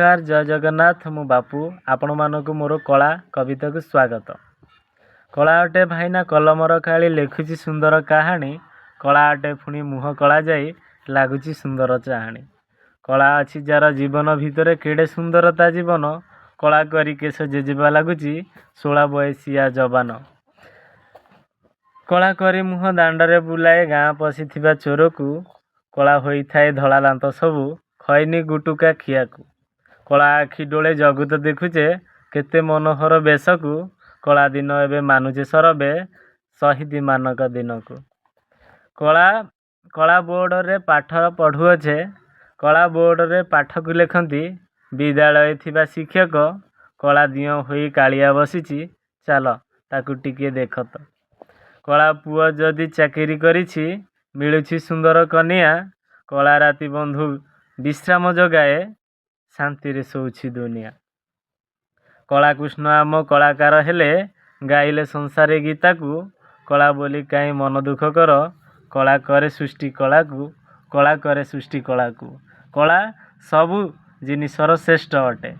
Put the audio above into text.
नमस्कार जय जगन्नाथ मु बापू आपण मानक मोर कला कविता को स्वागत। कला अटे भाईना कलमर काली लेखुची सुंदर कहानी। कला अटे पुणी मुह कला जाई लगुच सुंदर चाहाणी। कला अच्छी जार जीवन भितर केड़े सुंदरता जीवन। कला करी केश जेजेबा लगुच 16 बयसिया जवान। कला करी मुह दांडरे बुलाए गाँ पशि चोर को। कला होई थाए धला दांत सबू खैनी गुटुका खिया को। कला आखि डोले जगत देखुचे केते मनोहर बेश को। कला दिन एवं मानुचे सरबे शहीद मानक दिन को। कला कला बोर्ड रे पाठ पढ़ुअछे। कला बोर्ड रे पाठ को लेखती विद्यालय थिबा शिक्षक। कला दियो होई कालिया बसीची चल ताकू टिके देखत। कला पुआ जदि चाकरी करिछि मिलुछि सुंदर कन्या। कला राति बंधु विश्राम जगाए शांति रे सोउछि दुनिया। कला कृष्ण आम कलाकार हेले गाइले संसारे गीता को। कला बोली कहीं मन दुख कर कला करे सृष्टि कला को। कला करे सृष्टि कला को। कला सबु जिनिसर श्रेष्ठ अटे।